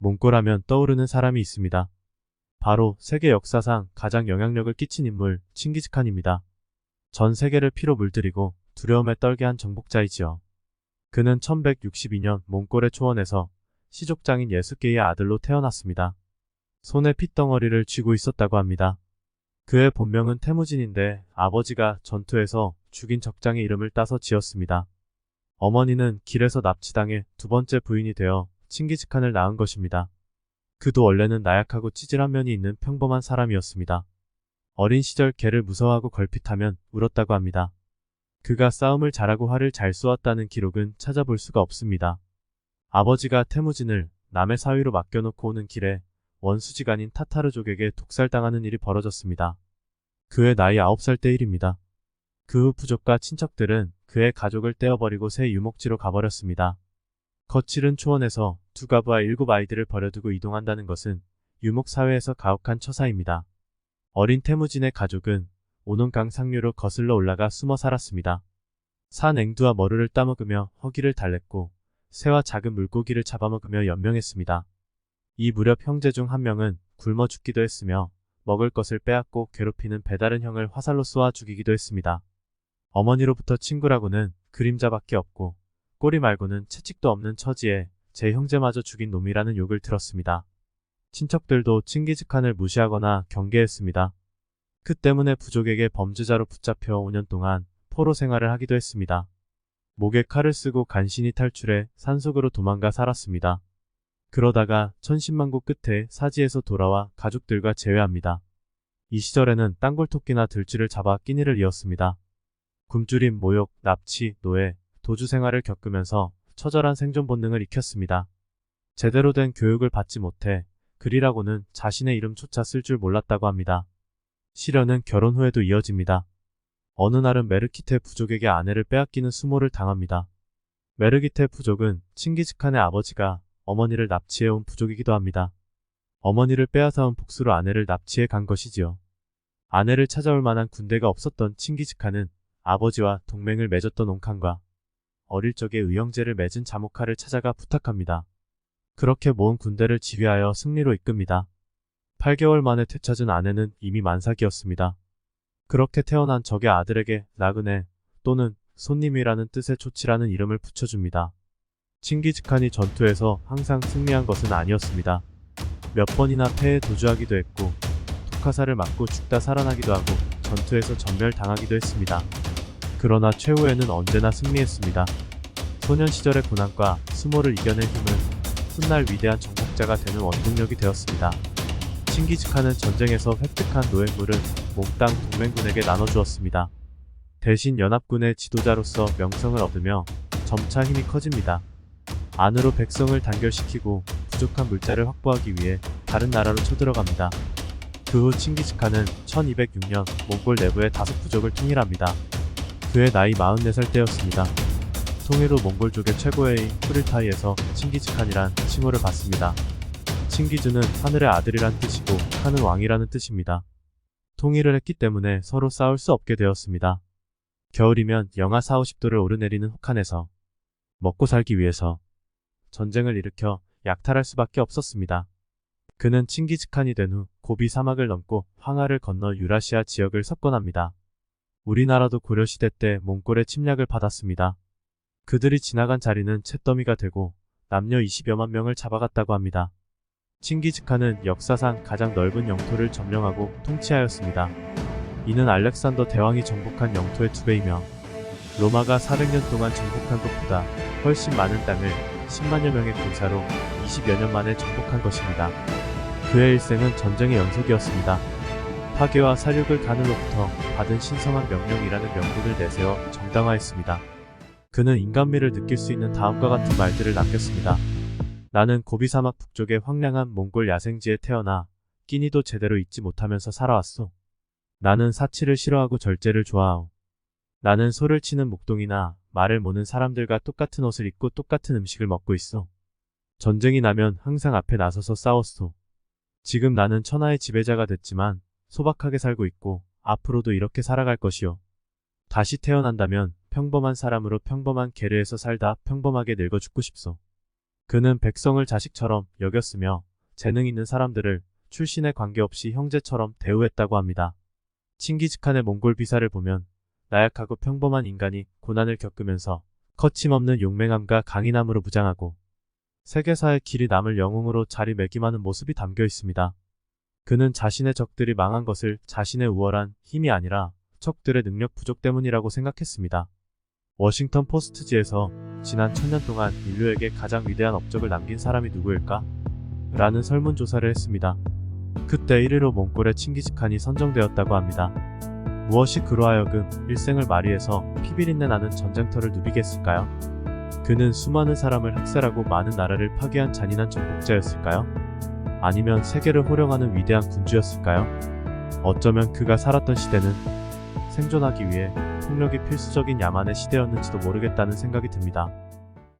몽골하면 떠오르는 사람이 있습니다. 바로 세계 역사상 가장 영향력을 끼친 인물 칭기즈칸입니다. 전 세계를 피로 물들이고 두려움에 떨게 한 정복자이지요. 그는 1162년 몽골의 초원에서 시족장인 예수게의 아들로 태어났습니다. 손에 핏덩어리를 쥐고 있었다고 합니다. 그의 본명은 태무진인데 아버지가 전투에서 죽인 적장의 이름을 따서 지었습니다. 어머니는 길에서 납치당해 두 번째 부인이 되어 칭기즈칸을 낳은 것입니다. 그도 원래는 나약하고 찌질한 면이 있는 평범한 사람이었습니다. 어린 시절 개를 무서워하고 걸핏하면 울었다고 합니다. 그가 싸움을 잘하고 활을 잘 쏘았다는 기록은 찾아볼 수가 없습니다. 아버지가 태무진을 남의 사위로 맡겨놓고 오는 길에 원수지간인 타타르족에게 독살당하는 일이 벌어졌습니다. 그의 나이 9살 때 일입니다. 그 후 부족과 친척들은 그의 가족을 떼어버리고 새 유목지로 가버렸습니다. 거칠은 초원에서 두 가부와 7아이들을 버려두고 이동한다는 것은 유목사회에서 가혹한 처사입니다. 어린 태무진의 가족은 오논강 상류로 거슬러 올라가 숨어 살았습니다. 산 앵두와 머루를 따먹으며 허기를 달랬고 새와 작은 물고기를 잡아먹으며 연명했습니다. 이 무렵 형제 중 한 명은 굶어 죽기도 했으며 먹을 것을 빼앗고 괴롭히는 배다른 형을 화살로 쏘아 죽이기도 했습니다. 어머니로부터 친구라고는 그림자밖에 없고 꼬리 말고는 채찍도 없는 처지에 제 형제마저 죽인 놈이라는 욕을 들었습니다. 친척들도 칭기즈칸을 무시하거나 경계했습니다. 그 때문에 부족에게 범죄자로 붙잡혀 5년 동안 포로 생활을 하기도 했습니다. 목에 칼을 쓰고 간신히 탈출해 산속으로 도망가 살았습니다. 그러다가 천신만고 끝에 사지에서 돌아와 가족들과 재회합니다. 이 시절에는 땅굴토끼나 들쥐를 잡아 끼니를 이었습니다. 굶주림, 모욕, 납치, 노예, 도주 생활을 겪으면서 처절한 생존 본능을 익혔습니다. 제대로 된 교육을 받지 못해 글이라고는 자신의 이름조차 쓸 줄 몰랐다고 합니다. 시련은 결혼 후에도 이어집니다. 어느 날은 메르키테 부족에게 아내를 빼앗기는 수모를 당합니다. 메르기테 부족은 칭기즈칸의 아버지가 어머니를 납치해온 부족이기도 합니다. 어머니를 빼앗아온 복수로 아내를 납치해 간 것이지요. 아내를 찾아올 만한 군대가 없었던 칭기즈칸은 아버지와 동맹을 맺었던 옹칸과 어릴 적에 의형제를 맺은 자모카를 찾아가 부탁합니다. 그렇게 모은 군대를 지휘하여 승리로 이끕니다. 8개월 만에 되찾은 아내는 이미 만삭이었습니다. 그렇게 태어난 적의 아들에게 나그네 또는 손님이라는 뜻의 초치라는 이름을 붙여줍니다. 칭기즈칸이 전투에서 항상 승리한 것은 아니었습니다. 몇 번이나 패에 도주하기도 했고 독화살을 맞고 죽다 살아나기도 하고 전투에서 전멸당하기도 했습니다. 그러나 최후에는 언제나 승리했습니다. 소년 시절의 고난과 수모를 이겨낸 힘은 훗날 위대한 정복자가 되는 원동력이 되었습니다. 칭기즈칸은 전쟁에서 획득한 노획물은 몽땅 동맹군에게 나눠주었습니다. 대신 연합군의 지도자로서 명성을 얻으며 점차 힘이 커집니다. 안으로 백성을 단결시키고 부족한 물자를 확보하기 위해 다른 나라로 쳐들어갑니다. 그 후 칭기즈칸은 1206년 몽골 내부의 5부족을 통일합니다. 그의 나이 44살 때였습니다. 통일 후 몽골족의 최고회의 쿠릴타이에서 칭기즈칸이란 칭호를 받습니다. 칭기즈는 하늘의 아들이란 뜻이고 칸은 왕이라는 뜻입니다. 통일을 했기 때문에 서로 싸울 수 없게 되었습니다. 겨울이면 영하 40~50도를 오르내리는 혹한에서 먹고 살기 위해서 전쟁을 일으켜 약탈할 수밖에 없었습니다. 그는 칭기즈칸이 된 후 고비 사막을 넘고 황하를 건너 유라시아 지역을 석권합니다. 우리나라도 고려시대 때 몽골의 침략을 받았습니다. 그들이 지나간 자리는 잿더미가 되고 남녀 20여만 명을 잡아갔다고 합니다. 칭기즈칸은 역사상 가장 넓은 영토를 점령하고 통치하였습니다. 이는 알렉산더 대왕이 정복한 영토의 2배이며 로마가 400년 동안 정복한 것보다 훨씬 많은 땅을 10만여 명의 군사로 20여 년 만에 정복한 것입니다. 그의 일생은 전쟁의 연속이었습니다. 파괴와 살육을 가늘로부터 받은 신성한 명령이라는 명분을 내세워 정당화했습니다. 그는 인간미를 느낄 수 있는 다음과 같은 말들을 남겼습니다. 나는 고비사막 북쪽의 황량한 몽골 야생지에 태어나 끼니도 제대로 잊지 못하면서 살아왔소. 나는 사치를 싫어하고 절제를 좋아하오. 나는 소를 치는 목동이나 말을 모는 사람들과 똑같은 옷을 입고 똑같은 음식을 먹고 있어. 전쟁이 나면 항상 앞에 나서서 싸웠소. 지금 나는 천하의 지배자가 됐지만 소박하게 살고 있고 앞으로도 이렇게 살아갈 것이오. 다시 태어난다면 평범한 사람으로 평범한 게르에서 살다 평범하게 늙어 죽고 싶소. 그는 백성을 자식처럼 여겼으며 재능 있는 사람들을 출신에 관계없이 형제처럼 대우했다고 합니다. 칭기즈칸의 몽골 비사를 보면 나약하고 평범한 인간이 고난을 겪으면서 거침없는 용맹함과 강인함으로 무장하고 세계사의 길이 남을 영웅으로 자리매김하는 모습이 담겨 있습니다. 그는 자신의 적들이 망한 것을 자신의 우월한 힘이 아니라 적들의 능력 부족 때문이라고 생각했습니다. 워싱턴 포스트지에서 지난 1000년 동안 인류에게 가장 위대한 업적을 남긴 사람이 누구일까? 라는 설문조사를 했습니다. 그때 1위로 몽골의 칭기즈칸이 선정되었다고 합니다. 무엇이 그로 하여금 일생을 마리에서 피비린내 나는 전쟁터를 누비게 했을까요? 그는 수많은 사람을 학살하고 많은 나라를 파괴한 잔인한 정복자였을까요? 아니면 세계를 호령하는 위대한 군주였을까요? 어쩌면 그가 살았던 시대는 생존하기 위해 폭력이 필수적인 야만의 시대였는지도 모르겠다는 생각이 듭니다.